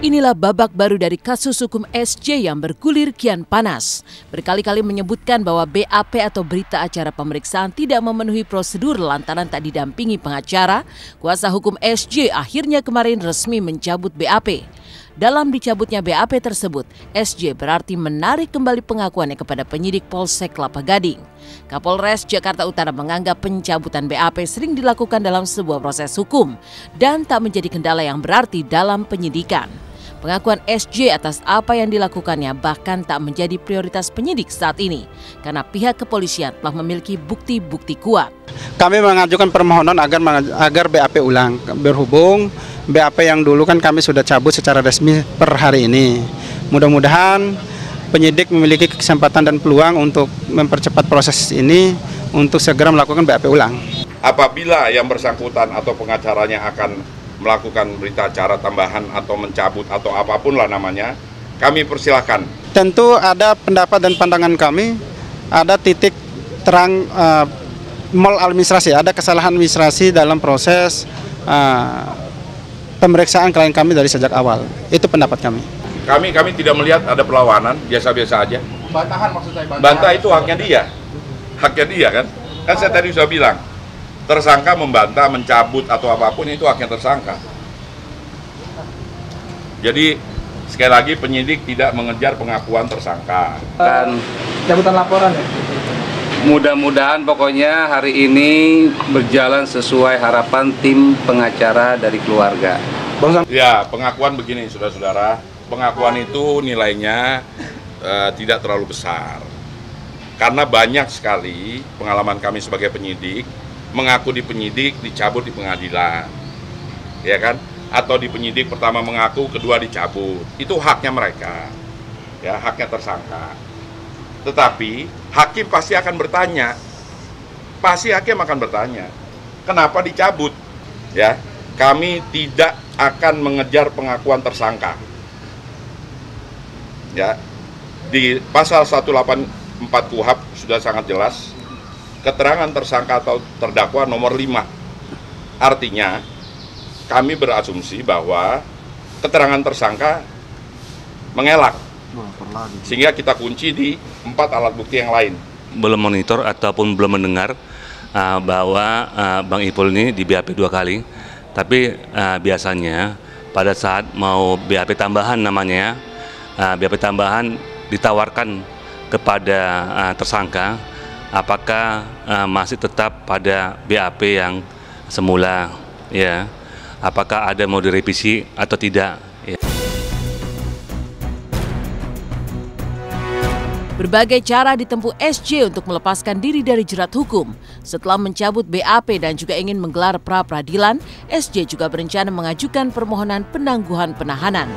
Inilah babak baru dari kasus hukum SJ yang bergulir kian panas. Berkali-kali menyebutkan bahwa BAP atau berita acara pemeriksaan tidak memenuhi prosedur lantaran tak didampingi pengacara. Kuasa hukum SJ akhirnya kemarin resmi mencabut BAP. Dalam dicabutnya BAP tersebut, SJ berarti menarik kembali pengakuannya kepada penyidik Polsek Kelapa Gading. Kapolres Jakarta Utara menganggap pencabutan BAP sering dilakukan dalam sebuah proses hukum dan tak menjadi kendala yang berarti dalam penyidikan. Pengakuan SJ atas apa yang dilakukannya bahkan tak menjadi prioritas penyidik saat ini karena pihak kepolisian telah memiliki bukti-bukti kuat. Kami mengajukan permohonan agar BAP ulang, berhubung BAP yang dulu kan kami sudah cabut secara resmi per hari ini. Mudah-mudahan penyidik memiliki kesempatan dan peluang untuk mempercepat proses ini untuk segera melakukan BAP ulang. Apabila yang bersangkutan atau pengacaranya akan melakukan berita acara tambahan atau mencabut atau apapun lah namanya, kami persilahkan. Tentu ada pendapat dan pandangan kami, ada titik terang maladministrasi, ada kesalahan administrasi dalam proses pemeriksaan klien kami dari sejak awal. Itu pendapat kami. Kami tidak melihat ada perlawanan, biasa-biasa aja. Bantahan maksud saya? Bantah itu haknya dia. Haknya dia kan? Kan saya tadi sudah bilang, tersangka membantah, mencabut atau apapun itu haknya tersangka. Jadi sekali lagi penyidik tidak mengejar pengakuan tersangka. Cabutan laporan ya? Mudah-mudahan pokoknya hari ini berjalan sesuai harapan tim pengacara dari keluarga. Ya, pengakuan begini saudara-saudara, pengakuan itu nilainya tidak terlalu besar. Karena banyak sekali pengalaman kami sebagai penyidik, mengaku di penyidik, dicabut di pengadilan, ya kan? Atau di penyidik pertama mengaku, kedua dicabut. Itu haknya mereka, ya haknya tersangka. Tetapi hakim pasti akan bertanya, kenapa dicabut? Ya, kami tidak akan mengejar pengakuan tersangka. Ya, di pasal 184 KUHP sudah sangat jelas. Keterangan tersangka atau terdakwa nomor 5. Artinya, kami berasumsi bahwa keterangan tersangka mengelak. Sehingga kita kunci di 4 alat bukti yang lain. Belum monitor ataupun belum mendengar bahwa Bang Ipul ini di BAP 2 kali. Tapi biasanya pada saat mau BAP tambahan namanya, BAP tambahan ditawarkan kepada tersangka, apakah masih tetap pada BAP yang semula, ya? Apakah ada mau direvisi atau tidak? Ya. Berbagai cara ditempuh SJ untuk melepaskan diri dari jerat hukum. Setelah mencabut BAP dan juga ingin menggelar pra-peradilan, SJ juga berencana mengajukan permohonan penangguhan penahanan.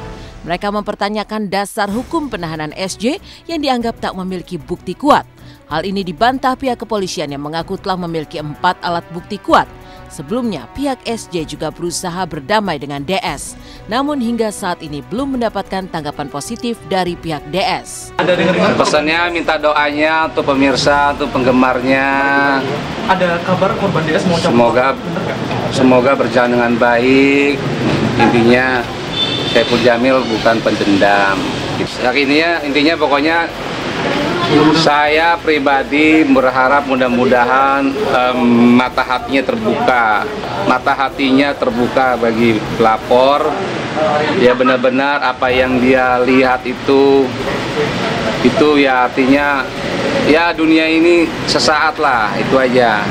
Mereka mempertanyakan dasar hukum penahanan SJ yang dianggap tak memiliki bukti kuat. Hal ini dibantah pihak kepolisian yang mengaku telah memiliki 4 alat bukti kuat. Sebelumnya, pihak SJ juga berusaha berdamai dengan DS. Namun hingga saat ini belum mendapatkan tanggapan positif dari pihak DS. Pesannya minta doanya untuk pemirsa, untuk penggemarnya. Ada kabar korban DS mau cabut? Semoga berjalan dengan baik. Intinya Saiful Jamil bukan pendendam. Intinya pokoknya saya pribadi berharap mudah-mudahan mata hatinya terbuka bagi pelapor. Ya benar-benar apa yang dia lihat itu ya artinya ya dunia ini sesaat lah, itu aja.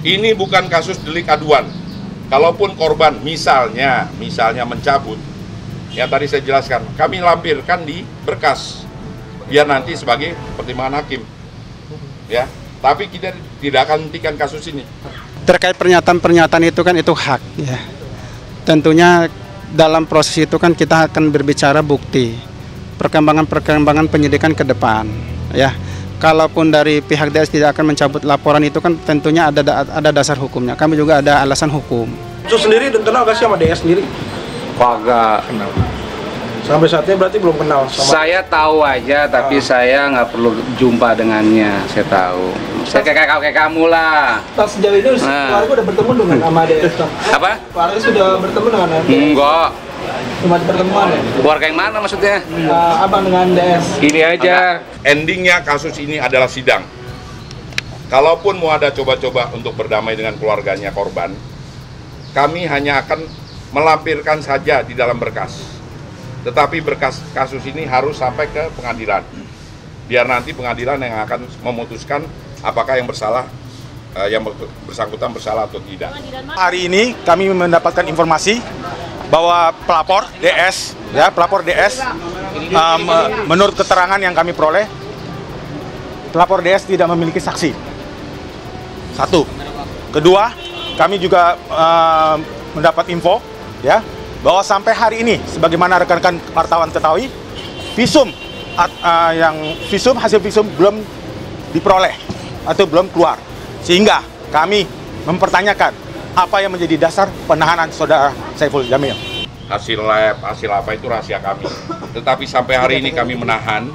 Ini bukan kasus delik aduan. Kalaupun korban misalnya mencabut, yang tadi saya jelaskan, kami lampirkan di berkas biar nanti sebagai pertimbangan hakim, ya. Tapi kita tidak akan hentikan kasus ini. Terkait pernyataan itu kan itu hak, ya. Tentunya dalam proses itu kan kita akan berbicara bukti, perkembangan penyidikan ke depan, ya. Kalaupun dari pihak DS tidak akan mencabut laporan itu kan tentunya ada dasar hukumnya. Kami juga ada alasan hukum. Itu sendiri kenal gak sih sama DS sendiri? Kagak. Sampai saat ini berarti belum kenal sama... Saya tahu aja, tapi saya nggak perlu jumpa dengannya. Saya tahu. Saya kayak kamu lah. Pas sejauh ini keluarga udah bertemu dengan sama DS? Apa? Keluarga sudah bertemu dengan DS? Enggak. Cuma pertemuan ya? Keluarga yang mana maksudnya? Abang dengan DS. Ini aja. Endingnya kasus ini adalah sidang. Kalaupun mau ada coba-coba untuk berdamai dengan keluarganya korban, kami hanya akan melampirkan saja di dalam berkas. Tetapi berkas kasus ini harus sampai ke pengadilan. Biar nanti pengadilan yang akan memutuskan apakah yang bersalah, yang bersangkutan bersalah atau tidak. Hari ini kami mendapatkan informasi bahwa pelapor DS, menurut keterangan yang kami peroleh, pelapor DS tidak memiliki saksi. Satu. Kedua, kami juga mendapat info, ya, bahwa sampai hari ini, sebagaimana rekan-rekan wartawan ketahui, hasil visum belum diperoleh atau belum keluar, sehingga kami mempertanyakan apa yang menjadi dasar penahanan saudara Saiful Jamil. Hasil lab, hasil apa itu rahasia kami. Tetapi sampai hari ini kami menahan,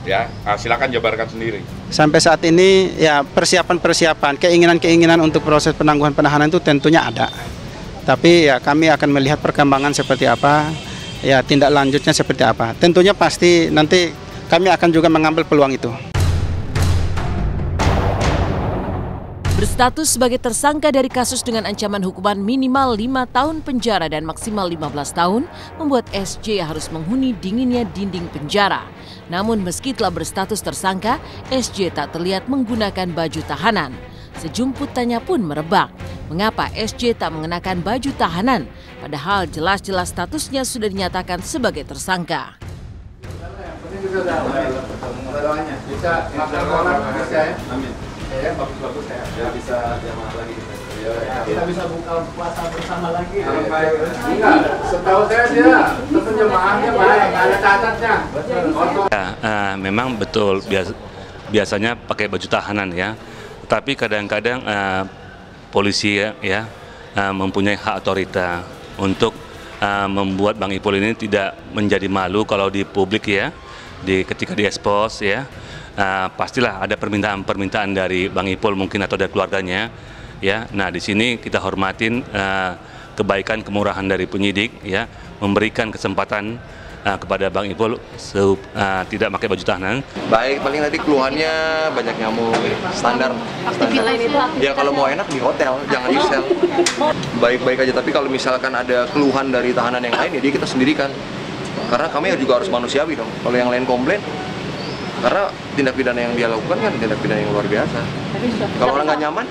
ya, silakan jabarkan sendiri. Sampai saat ini ya persiapan-persiapan, keinginan-keinginan untuk proses penangguhan penahanan itu tentunya ada. Tapi ya kami akan melihat perkembangan seperti apa, ya tindak lanjutnya seperti apa. Tentunya pasti nanti kami akan juga mengambil peluang itu. Berstatus sebagai tersangka dari kasus dengan ancaman hukuman minimal 5 tahun penjara dan maksimal 15 tahun, membuat SJ harus menghuni dinginnya dinding penjara. Namun meski telah berstatus tersangka, SJ tak terlihat menggunakan baju tahanan. Sejumput tanya pun merebak, mengapa SJ tak mengenakan baju tahanan, padahal jelas-jelas statusnya sudah dinyatakan sebagai tersangka. Bagus-bagus ya, bisa jamaah lagi Kita bisa buka puasa bersama lagi. Enggak, setahu saya dia tetap jamaahnya baik, nggak ada catatnya. Ya, memang betul biasanya pakai baju tahanan ya, tapi kadang-kadang polisi ya mempunyai hak otorita untuk membuat Bang Ipul ini tidak menjadi malu kalau di publik ya, ketika diekspos ya. Pastilah ada permintaan dari Bang Ipul mungkin atau dari keluarganya, ya. Nah di sini kita hormatin kebaikan kemurahan dari penyidik, ya, memberikan kesempatan kepada Bang Ipul tidak pakai baju tahanan. Baik, paling nanti keluhannya banyak nyamuk, standar. Ya kalau mau enak di hotel, jangan di sel. Baik-baik aja, tapi kalau misalkan ada keluhan dari tahanan yang lain, ya dia kita sendirikan. Karena kami juga harus manusiawi dong. Kalau yang lain komplain, karena tindak pidana yang dia lakukan kan tindak pidana yang luar biasa. Kalau orang nggak nyaman,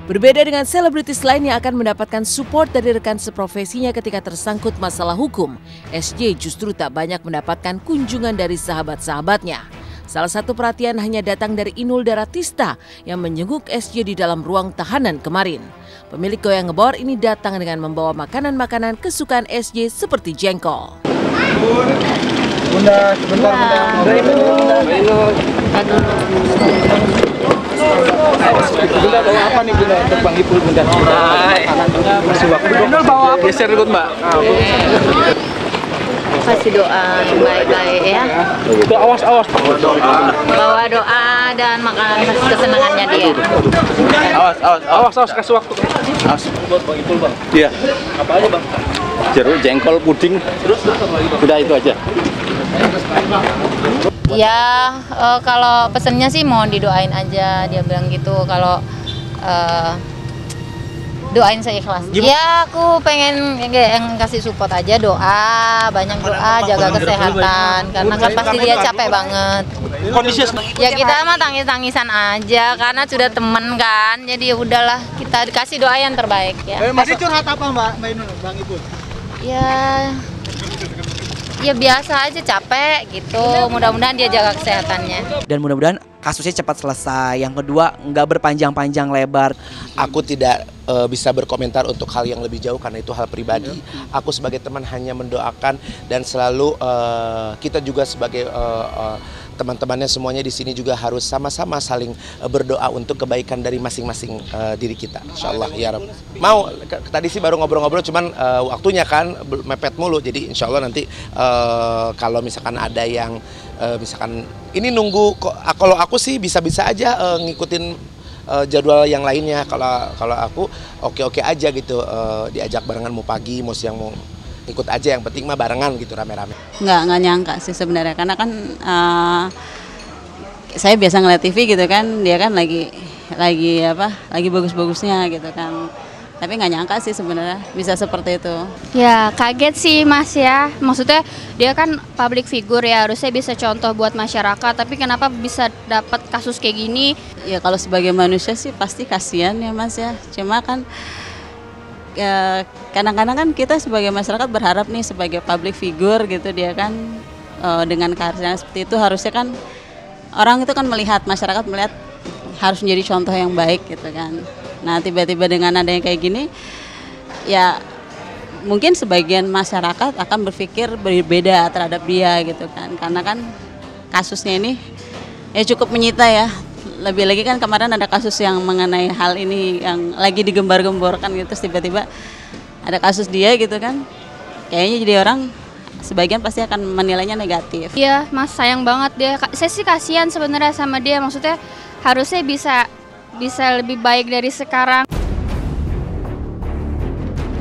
Berbeda dengan selebritis lain yang akan mendapatkan support dari rekan seprofesinya ketika tersangkut masalah hukum, SJ justru tak banyak mendapatkan kunjungan dari sahabat-sahabatnya. Salah satu perhatian hanya datang dari Inul Daratista yang menjenguk SJ di dalam ruang tahanan kemarin. Pemilik goyang ngebor ini datang dengan membawa makanan-makanan kesukaan SJ seperti jengkol. Bunda, sebentar Bunda bawa apa nih Bunda untuk Bang Ipul Bunda? Masih waktu. Bunda bawa apa? Geser dulu Mbak. Kasih doa yang baik-baik ya. Awas. Bawa doa dan makanan kesenangannya dia. Awas kasih waktu. awas buat Bang Ipul Bang. Iya. Apa aja Bang? Jeruk, jengkol, puding. Terus udah itu aja. Ya kalau pesennya sih mau didoain aja, dia bilang gitu. Kalau doain saya ikhlas. Ya aku pengen yang kasih support aja, doa, banyak doa, jaga kesehatan. Karena kan pasti dia capek banget. Ya kita mah tangis-tangisan aja, karena sudah temen kan. Jadi udahlah, kita kasih doa yang terbaik ya. Masih curhat apa Mbak Inul, Bang Ipul? Ya biasa aja, capek gitu. Mudah-mudahan dia jaga kesehatannya. Dan mudah-mudahan kasusnya cepat selesai. Yang kedua, nggak berpanjang-panjang lebar. Aku tidak bisa berkomentar untuk hal yang lebih jauh karena itu hal pribadi. Aku sebagai teman hanya mendoakan dan selalu kita juga sebagai teman-temannya semuanya di sini juga harus sama-sama saling berdoa untuk kebaikan dari masing-masing diri kita. Insyaallah ya Rabb. Mau tadi sih baru ngobrol-ngobrol cuman waktunya kan mepet mulu. Jadi insyaallah nanti kalau misalkan ada yang misalkan ini nunggu, kalau aku sih bisa-bisa aja ngikutin jadwal yang lainnya. Kalau aku oke aja gitu, diajak barengan mau pagi mau siang mau ikut aja, yang penting mah barengan gitu rame-rame. Nggak nyangka sih sebenarnya, karena kan saya biasa ngeliat TV gitu kan, dia kan lagi bagus-bagusnya gitu kan. Tapi nggak nyangka sih sebenarnya bisa seperti itu. Ya kaget sih Mas ya, maksudnya dia kan public figure ya, harusnya bisa contoh buat masyarakat, tapi kenapa bisa dapat kasus kayak gini? Ya kalau sebagai manusia sih pasti kasihan ya Mas ya, cuma kan ya, kadang-kadang kan kita sebagai masyarakat berharap nih sebagai public figure gitu, dia kan dengan karirnya seperti itu harusnya kan orang itu kan melihat, masyarakat melihat harus menjadi contoh yang baik gitu kan. Nah tiba-tiba dengan adanya kayak gini ya mungkin sebagian masyarakat akan berpikir berbeda terhadap dia gitu kan, karena kan kasusnya ini ya cukup menyita ya. Lebih lagi kan kemarin ada kasus yang mengenai hal ini yang lagi digembar-gemborkan gitu, terus tiba-tiba ada kasus dia gitu kan, kayaknya jadi orang sebagian pasti akan menilainya negatif. Iya Mas, sayang banget dia. Saya sih kasihan sebenarnya sama dia, maksudnya harusnya bisa lebih baik dari sekarang.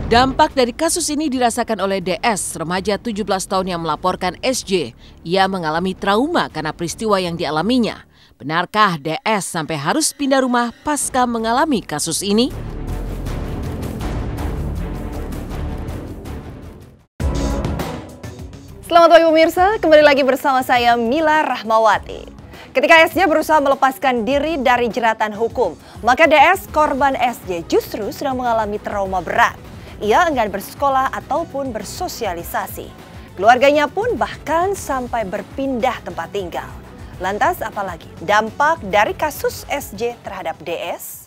Dampak dari kasus ini dirasakan oleh DS, remaja 17 tahun yang melaporkan SJ. Ia mengalami trauma karena peristiwa yang dialaminya. Benarkah DS sampai harus pindah rumah pasca mengalami kasus ini? Selamat pagi pemirsa, kembali lagi bersama saya Mila Rahmawati. Ketika SJ berusaha melepaskan diri dari jeratan hukum, maka DS korban SJ justru sedang mengalami trauma berat. Ia enggan bersekolah ataupun bersosialisasi. Keluarganya pun bahkan sampai berpindah tempat tinggal. Lantas apalagi dampak dari kasus SJ terhadap DS?